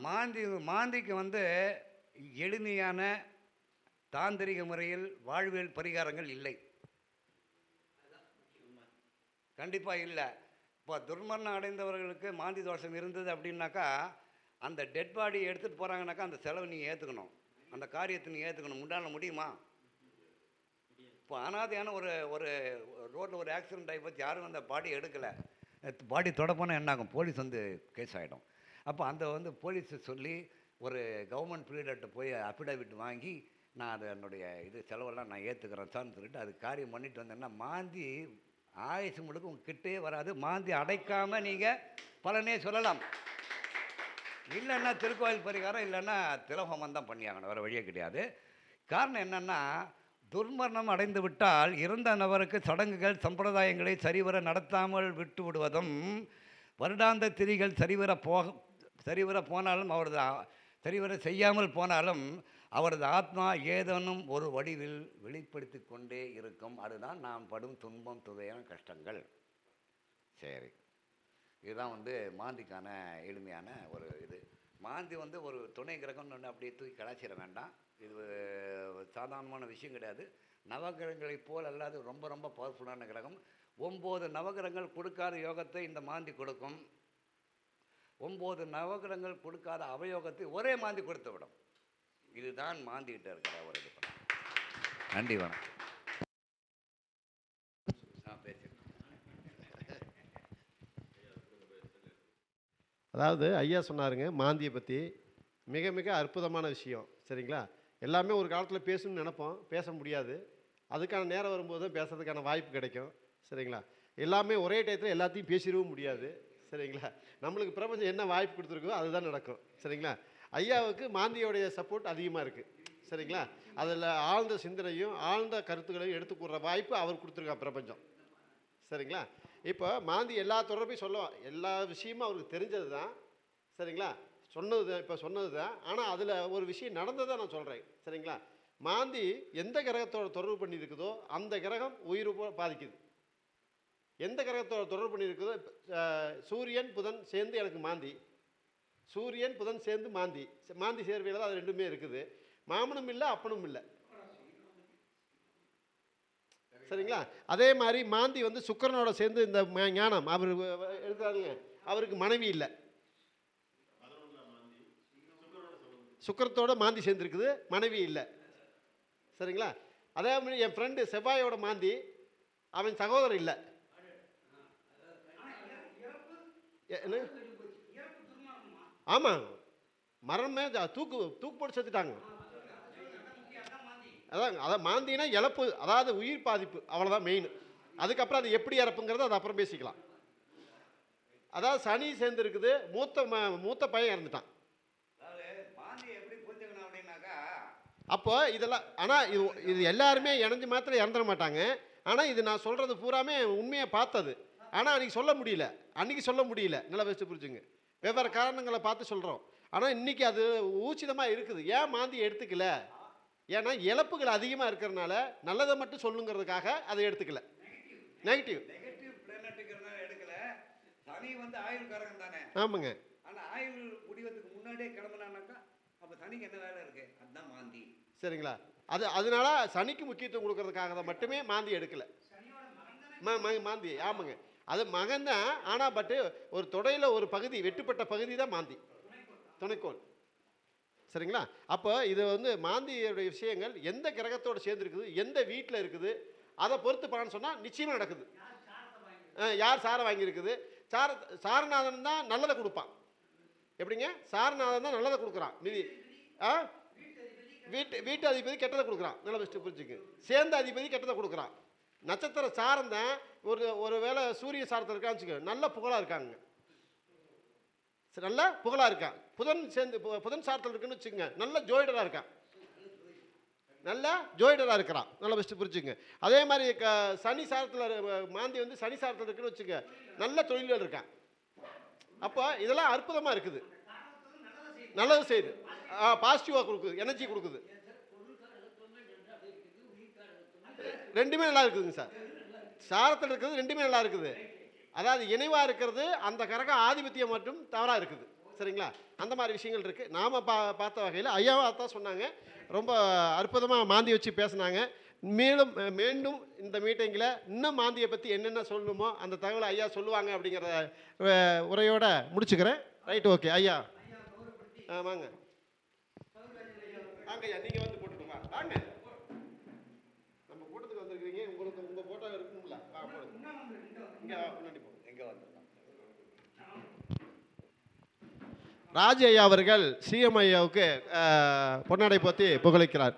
மாந்திக்கு வந்து எளிமையான தாந்திரிக முறையில் வாழ்வியல் பரிகாரங்கள் இல்லை, கண்டிப்பாக இல்லை. இப்போ துர்மரணம் அடைந்தவர்களுக்கு மாந்தி தோஷம் இருந்தது அப்படின்னாக்கா, அந்த டெட் பாடியை எடுத்துகிட்டு போகிறாங்கனாக்கா அந்த செலவு நீங்கள் ஏற்றுக்கணும், அந்த காரியத்தை நீங்கள் ஏற்றுக்கணும். முன்னால முடியுமா? இப்போ அனாதையான ஒரு ஒரு ரோட்டில் ஒரு ஆக்சிடென்ட் ஆகி போச்சு, யாரும் அந்த பாடி எடுக்கலை, பாடி தொடப்போனால் என்ன ஆகும்? போலீஸ் வந்து கேஸ் ஆகிடும். அப்போ அந்த வந்து போலீஸை சொல்லி ஒரு கவர்மெண்ட் பீரியட்ட போய் அஃபிடவிட் வாங்கி நான் அதை என்னுடைய இது செலவெல்லாம் நான் ஏற்றுக்கிறேன் சார்னு சொல்லிட்டு அது காரியம் பண்ணிட்டு வந்தேன்னா மாந்தி ஆயுசு முழுக்க உங்கள் கிட்டே வராது. மாந்தி அடைக்காமல் நீங்கள் பலனே சொல்லலாம். இல்லைன்னா திருக்கோயில் பரிகாரம், இல்லைன்னா திலோகமம் தான் பண்ணியாகணும், வேறு வழியே கிடையாது. காரணம் என்னென்னா, துர்மரணம் அடைந்து விட்டால் இறந்த நபருக்கு சடங்குகள் சம்பிரதாயங்களை சரிவர நடத்தாமல் விட்டு விடுவதும், வருடாந்த திதிகள் சரிவர போனாலும் சரிவர செய்யாமல் போனாலும் அவரது ஆத்மா ஏதேனும் ஒரு வடிவில் வெளிப்படுத்தி கொண்டே இருக்கும். அதுதான் நாம் படும் துன்பம், துவையான கஷ்டங்கள். சரி, இதுதான் வந்து மாந்திக்கான எளிமையான ஒரு இது. மாந்தி வந்து ஒரு துணை கிரகம்னு ஒன்று அப்படியே தூக்கி கலாச்சிட வேண்டாம். இது சாதாரணமான விஷயம் கிடையாது. நவகிரகங்களைப் போல் அல்லாது ரொம்ப ரொம்ப பவர்ஃபுல்லான கிரகம். 9 நவகிரகங்கள் கொடுக்காத யோகத்தை இந்த மாந்தி கொடுக்கும். 9 நவகிரகங்கள் கொடுக்காத அவயோகத்தை ஒரே மாந்தி கொடுத்து விடும். இதுதான் மாந்திக்கிட்ட இருக்கிற ஒரு இது. நன்றி, வணக்கம். அதாவது ஐயா சொன்னாருங்க மாந்தியை பற்றி, மிக மிக அற்புதமான விஷயம். சரிங்களா? எல்லாமே ஒரு காலத்தில் பேசணும்னு நினைப்போம், பேச முடியாது. அதுக்கான நேரம் வரும்போது பேசுறதுக்கான வாய்ப்பு கிடைக்கும். சரிங்களா? எல்லாமே ஒரே டயத்தில் எல்லாத்தையும் பேசிடவும் முடியாது. சரிங்களா? நம்மளுக்கு பிரபஞ்சம் என்ன வாய்ப்பு கொடுத்துருக்கோ அதுதான் நடக்கும். சரிங்களா? ஐயாவுக்கு மாந்தியோடைய சப்போர்ட் அதிகமாக இருக்குது. சரிங்களா? அதில் ஆழ்ந்த சிந்தனையும் ஆழ்ந்த கருத்துக்களையும் எடுத்துக்கூடுற வாய்ப்பு அவர் கொடுத்துருக்கா பிரபஞ்சம். சரிங்களா? இப்போ மாந்தி எல்லா தொடர்பையும் சொல்லுவான், எல்லா விஷயமும் அவருக்கு தெரிஞ்சது தான். சரிங்களா? சொன்னது தான், இப்போ சொன்னது தான். ஆனால் அதில் ஒரு விஷயம் நடந்ததை நான் சொல்கிறேன். சரிங்களா? மாந்தி எந்த கிரகத்தோட தொடர்பு பண்ணி இருக்குதோ அந்த கிரகம் உயிர் பாதிக்குது. எந்த கிரகத்தோட தொடர்பு பண்ணி இருக்குதோ, சூரியன் புதன் சேர்ந்து எனக்கு மாந்தி, சூரியன் புதன் சேர்ந்து மாந்தி சேர்வையில் தான் அது ரெண்டுமே இருக்குது. மாமனும் இல்லை அப்பனும் இல்லை. சரிங்களா? அதே மாதிரி மாந்தி வந்து சுக்கிரனோட சேர்ந்து இந்த ஞானம் அவர் எடுத்தாருங்க, அவருக்கு மனைவி இல்லை. சுக்கிரத்தோட மாந்தி சேர்ந்துருக்குது, மனைவி இல்லை. சரிங்களா? அதே மாதிரி என் ஃப்ரெண்டு செவ்வாயோட மாந்தி, அவன் சகோதரர் இல்லை. என்ன? ஆமாம், மரணமே தூக்கு போட்டு செத்துட்டாங்க. அதான் மாந்தினா இழப்பு, அதாவது உயிர் பாதிப்பு, அவ்வளோதான் மெயின். அதுக்கப்புறம் அது எப்படி இறப்புங்கிறது அது அப்புறம் பேசிக்கலாம். அதாவது சனி சேர்ந்து இருக்குது, மூத்த பையன் இறந்துட்டான். அப்போ இதெல்லாம், ஆனால் இது எல்லாருமே இணைஞ்சு மாத்திரம் இறந்துட மாட்டாங்க. ஆனால் இது நான் சொல்கிறது பூராமே உண்மையை பார்த்தது. ஆனால் அன்றைக்கி சொல்ல முடியல, நல்லா வச்சு புரிஞ்சுங்க. வெவ்வேறு காரணங்களை பார்த்து சொல்கிறோம். ஆனால் இன்றைக்கி அது ஊச்சிதமாக இருக்குது. ஏன் மாந்தி எடுத்துக்கல? ஏன்னா இழப்புகள் அதிகமாக இருக்கிறதுனால நல்லதை மட்டும் சொல்லுங்கிறதுக்காக அதை எடுத்துக்கல. நெகட்டிவ் எடுக்கல. சனி வந்து ஆயுள் காரகம் தானே. ஆமாங்க. ஆனால் ஆயுள் முடிவதுக்கு முன்னாடியே கிளம்புனானாக்கா அப்போ சனிக்கு என்ன வேலை இருக்கு? அதுதான் மாந்தி. சரிங்களா? அதனால சனிக்கு முக்கியத்துவம் கொடுக்கறதுக்காக தான் மட்டுமே மாந்தி எடுக்கல. மாந்தி ஆமாங்க, அது மகன் தான். ஆனால் பட்டு ஒரு தொடையில் ஒரு பகுதி, வெட்டுப்பட்ட பகுதி தான் மாந்தி, துணைக்கோள். சரிங்களா? அப்போ இது வந்து மாந்தியுடைய விஷயங்கள் எந்த கிரகத்தோடு சேர்ந்துருக்குது, எந்த வீட்டில் இருக்குது, அதை பொறுத்து பலன்னு சொன்னால் நிச்சயமாக நடக்குது. யார் சாரை வாங்கியிருக்குது, சாரநாதன் தான் நல்லதை கொடுப்பான். எப்படிங்க? சாரநாதன் தான் நல்லதை கொடுக்குறான். மீதி வீட்டு அதிபதி கெட்டதை கொடுக்குறான். நல்ல பெஸ்ட்டு புரிஞ்சுக்கு. சேர்ந்த அதிபதி கெட்டதை கொடுக்குறான். நட்சத்திர சாரம் தான் ஒரு வேளை சூரிய சாரத்தில் இருக்கான்னு வச்சுக்க, நல்ல புகழாக இருக்காங்க, நல்ல புகழாக இருக்கான். புதன் சாரத்தில் இருக்குன்னு வச்சுக்கோங்க, நல்ல ஜோயிடராக இருக்கான், இருக்கிறான். நல்ல பெஸ்ட்டு புரிஞ்சுங்க. அதே மாதிரி சனி சாரத்தில் மாந்தி வந்து சனி சாரத்தில் இருக்குன்னு வச்சுக்க, நல்ல தொழில்கள் இருக்கான். அப்போ இதெல்லாம் அற்புதமாக இருக்குது, நல்லது செய்யுது, பாசிட்டிவாக கொடுக்குது, எனர்ஜி கொடுக்குது. ரெண்டுமே நல்லா இருக்குதுங்க சார். சாரத்தில் இருக்கிறது ரெண்டுமே நல்லா இருக்குது. அதாவது இணைவாக இருக்கிறது அந்த கிரக ஆதிபத்தியம் மட்டும் தவறாக இருக்குது. சரிங்களா? அந்த மாதிரி விஷயங்கள் இருக்குது. நாம் பார்த்த வகையில் ஐயாவும் அதான் சொன்னாங்க. ரொம்ப அற்புதமாக மாந்தி வச்சு பேசுனாங்க. மீண்டும் இந்த மீட்டிங்கில் இன்னும் மாந்தியை பற்றி என்னென்ன சொல்லணுமோ அந்த தகவலை ஐயா சொல்லுவாங்க அப்படிங்கிற உரையோட முடிச்சுக்கிறேன். ரைட், ஓகே ஐயா. வாங்க வாங்க ஐயா, நீங்கள் வந்து போட்டுடுங்க. வாங்க, நம்ம கூட்டத்துக்கு வந்திருக்கிறீங்க, உங்களுக்கு உங்கள் ஃபோட்டோ இருக்குங்களா? போடுங்க, இங்கே முன்னாடி போங்க, எங்கே வந்துடலாம். ராஜ் ஐயா அவர்கள் சிஎம் ஐயாவுக்கு பொன்னாடை போத்தி புகழளிக்கிறார்.